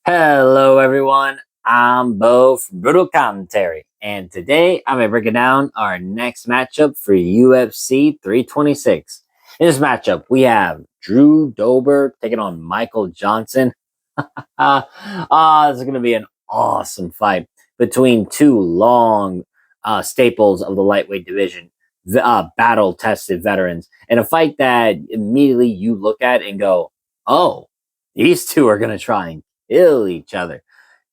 Hello, everyone. I'm Bo from Brutal Commentary, and today I'm going to break down our next matchup for UFC 326. In this matchup, we have Drew Dober taking on Michael Johnson. This is going to be an awesome fight between two long staples of the lightweight division, battle tested veterans, and a fight that immediately you look at and go, oh, these two are going to try and kill each other.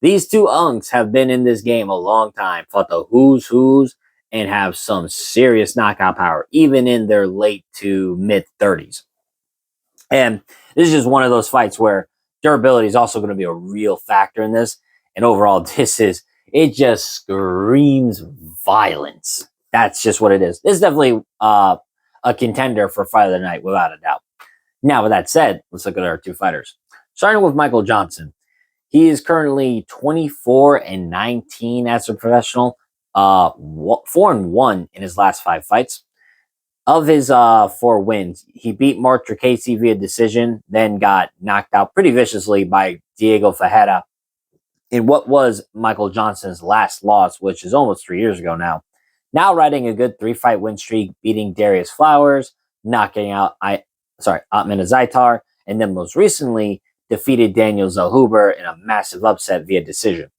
These two unks have been in this game a long time, fought the who's, and have some serious knockout power, even in their late to mid 30s. And this is just one of those fights where durability is also going to be a real factor in this. And overall, it just screams violence. That's just what it is. This is definitely a contender for fight of the night, without a doubt. Now, with that said, let's look at our two fighters. Starting with Michael Johnson. He is currently 24-19 as a professional, 4-1 in his last 5 fights. Of his 4 wins, he beat Mark Tracasey via decision, then got knocked out pretty viciously by Diego Ferreira in what was Michael Johnson's last loss, which is almost 3 years ago now. Now riding a good 3-fight win streak, beating Darius Flowers, knocking out Atman Azaitar, and then most recently defeated Daniel Zellhuber in a massive upset via decision.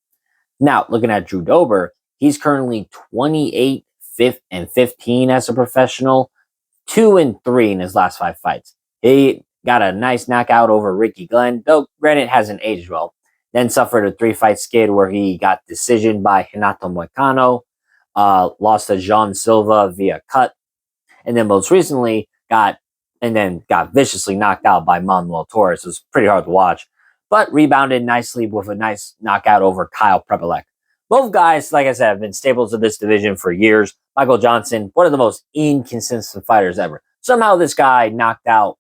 Now, looking at Drew Dober, he's currently 28-15 as a professional, 2-3 in his last 5 fights. He got a nice knockout over Ricky Glenn, though granted hasn't aged well. Then suffered a 3-fight skid where he got decision by Renato Moicano, lost to Jean Silva via cut, and then most recently got viciously knocked out by Manuel Torres. It was pretty hard to watch, but rebounded nicely with a nice knockout over Kyle Prepelec. Both guys, like I said, have been staples of this division for years. Michael Johnson, one of the most inconsistent fighters ever. Somehow this guy knocked out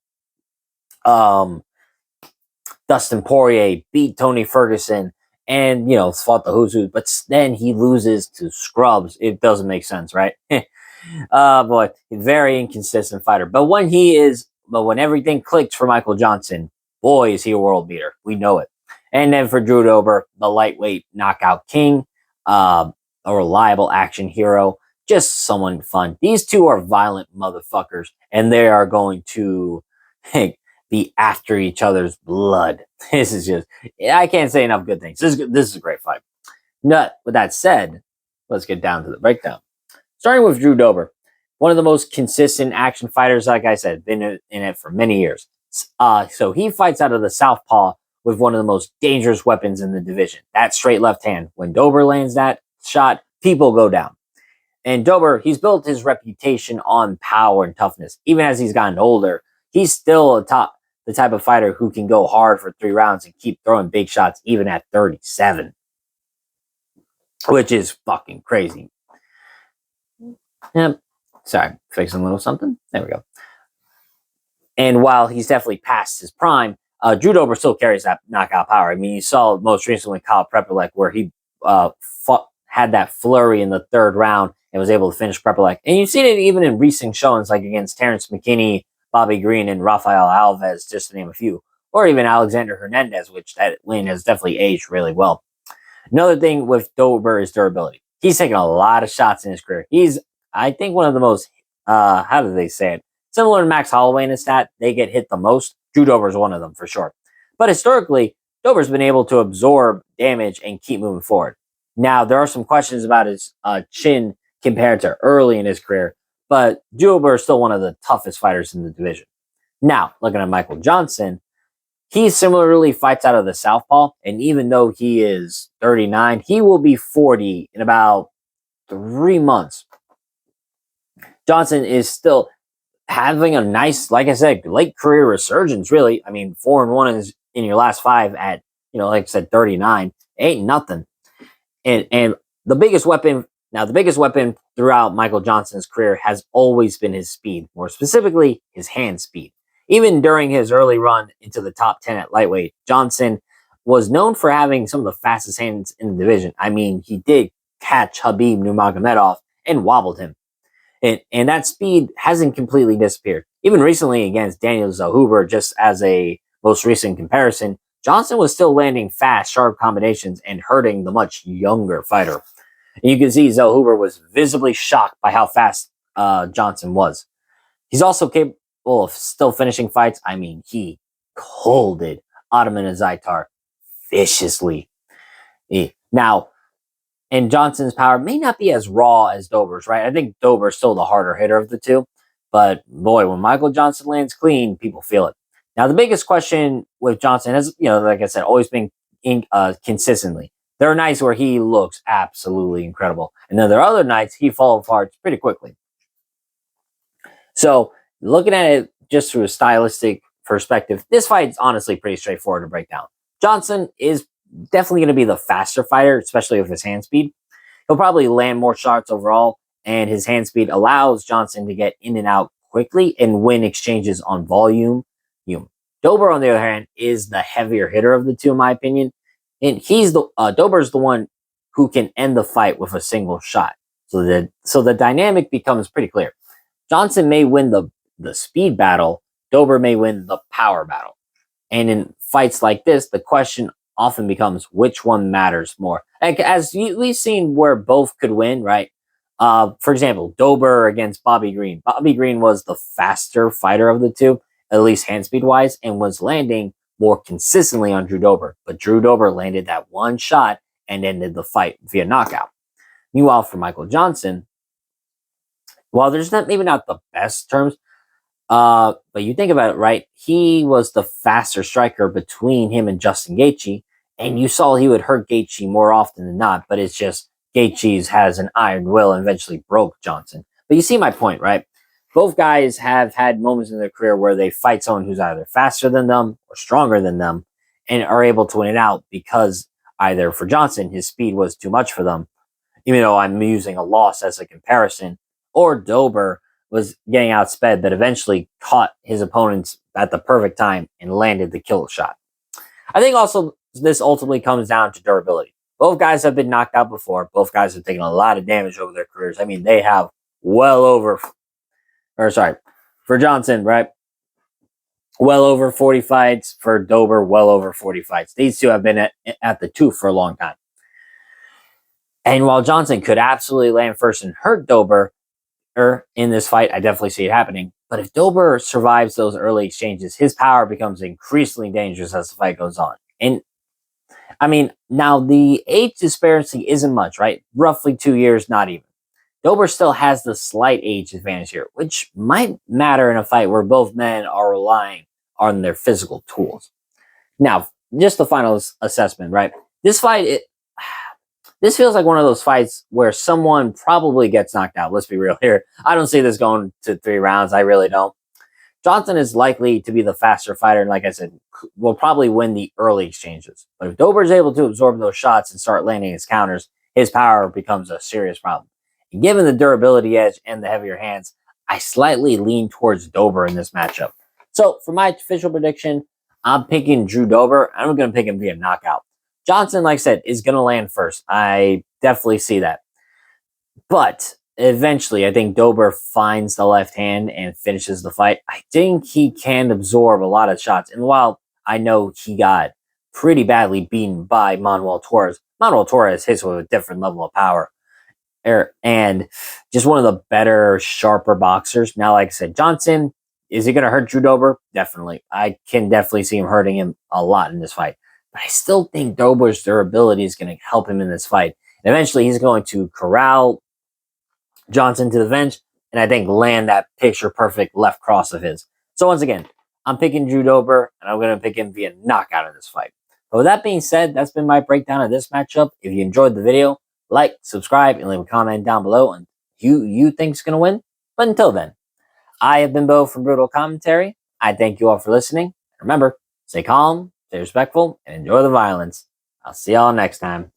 Dustin Poirier, beat Tony Ferguson, and, fought the who's who, but then he loses to scrubs. It doesn't make sense, right? Boy, very inconsistent fighter. But when everything clicked for Michael Johnson, boy, is he a world beater. We know it. And then for Drew Dober, the lightweight knockout king, a reliable action hero, just someone fun. These two are violent motherfuckers, and they are going to be after each other's blood. This is just, I can't say enough good things. This is a great fight. With that said, let's get down to the breakdown. Starting with Drew Dober, one of the most consistent action fighters, like I said, been in it for many years. So he fights out of the southpaw with one of the most dangerous weapons in the division, that straight left hand. When Dober lands that shot, people go down. And Dober, he's built his reputation on power and toughness. Even as he's gotten older, he's still the type of fighter who can go hard for 3 rounds and keep throwing big shots even at 37, which is fucking crazy. Yep. Sorry, fixing a little something. There we go. And while he's definitely past his prime, Drew Dober still carries that knockout power. I mean, you saw most recently Kyle Prepelec where he had that flurry in the 3rd round and was able to finish Prepelec. And you've seen it even in recent showings like against Terrence McKinney, Bobby Green, and Rafael Alves, just to name a few. Or even Alexander Hernandez, which that win has definitely aged really well. Another thing with Dober is durability. He's taken a lot of shots in his career. He's, I think, one of the most, how do they say it? Similar to Max Holloway in his stat, they get hit the most. Drew Dober is one of them for sure. But historically, Dober's been able to absorb damage and keep moving forward. Now, there are some questions about his chin compared to early in his career, but Dober is still one of the toughest fighters in the division. Now, looking at Michael Johnson, he similarly fights out of the southpaw, and even though he is 39, he will be 40 in about 3 months. Johnson is still having a nice, like I said, late career resurgence, really. I mean, 4-1 is in your last 5 at, like I said, 39. Ain't nothing. And the biggest weapon throughout Michael Johnson's career has always been his speed, more specifically, his hand speed. Even during his early run into the top 10 at lightweight, Johnson was known for having some of the fastest hands in the division. I mean, he did catch Khabib Nurmagomedov and wobbled him. And that speed hasn't completely disappeared. Even recently against Daniel Zellhuber, just as a most recent comparison, Johnson was still landing fast, sharp combinations and hurting the much younger fighter. And you can see Zell Huber was visibly shocked by how fast Johnson was. He's also capable of still finishing fights. I mean, he colded Ottoman Azaitar viciously. Now, and Johnson's power may not be as raw as Dober's, right? I think Dober's still the harder hitter of the two. But boy, when Michael Johnson lands clean, people feel it. Now, the biggest question with Johnson has, like I said, always been consistently. There are nights where he looks absolutely incredible. And then there are other nights he falls apart pretty quickly. So, looking at it just through a stylistic perspective, this fight is honestly pretty straightforward to break down. Johnson is definitely going to be the faster fighter, especially with his hand speed. He'll probably land more shots overall, and his hand speed allows Johnson to get in and out quickly and win exchanges on volume. Dober, on the other hand, is the heavier hitter of the two, in my opinion, and Dober's the one who can end the fight with a single shot. So the dynamic becomes pretty clear. Johnson may win the speed battle. Dober may win the power battle. And in fights like this, the question often becomes which one matters more. Like, we've seen where both could win, right? For example, Dober against Bobby Green. Bobby Green was the faster fighter of the two, at least hand speed wise, and was landing more consistently on Drew Dober. But Drew Dober landed that one shot and ended the fight via knockout. Meanwhile, for Michael Johnson, while there's maybe not the best terms, but you think about it, right? He was the faster striker between him and Justin Gaethje, and you saw he would hurt Gaethje more often than not. But it's just Gaethje's has an iron will and eventually broke Johnson. But you see my point, right? Both guys have had moments in their career where they fight someone who's either faster than them or stronger than them, and are able to win it out because either for Johnson his speed was too much for them, even though I'm using a loss as a comparison, or Dober was getting outsped, but eventually caught his opponents at the perfect time and landed the kill shot. I think also this ultimately comes down to durability. Both guys have been knocked out before. Both guys have taken a lot of damage over their careers. I mean, they have for Johnson, right? Well over 40 fights. For Dober, well over 40 fights. These two have been at the tooth for a long time. And while Johnson could absolutely land first and hurt Dober in this fight, I definitely see it happening. But if Dober survives those early exchanges, his power becomes increasingly dangerous as the fight goes on. And I mean, now the age disparity isn't much, right? Roughly 2 years, not even. Dober still has the slight age advantage here, which might matter in a fight where both men are relying on their physical tools. Now, just the final assessment, right? This fight, this feels like one of those fights where someone probably gets knocked out. Let's be real here. I don't see this going to 3 rounds. I really don't. Johnson is likely to be the faster fighter, and like I said, will probably win the early exchanges. But if Dober is able to absorb those shots and start landing his counters, his power becomes a serious problem. And given the durability edge and the heavier hands, I slightly lean towards Dober in this matchup. So for my official prediction, I'm picking Drew Dober. I'm going to pick him via knockout. Johnson, like I said, is going to land first. I definitely see that. But eventually, I think Dober finds the left hand and finishes the fight. I think he can absorb a lot of shots. And while I know he got pretty badly beaten by Manuel Torres hits with a different level of power. And just one of the better, sharper boxers. Now, like I said, Johnson, is he going to hurt Drew Dober? Definitely. I can definitely see him hurting him a lot in this fight. But I still think Dober's durability is going to help him in this fight. And eventually, he's going to corral Johnson to the bench, and I think land that picture-perfect left cross of his. So once again, I'm picking Drew Dober, and I'm going to pick him via knockout in this fight. But with that being said, that's been my breakdown of this matchup. If you enjoyed the video, like, subscribe, and leave a comment down below on who you think is going to win. But until then, I have been Bo from Brutal Commentary. I thank you all for listening. Remember, stay calm, stay respectful, and enjoy the violence. I'll see y'all next time.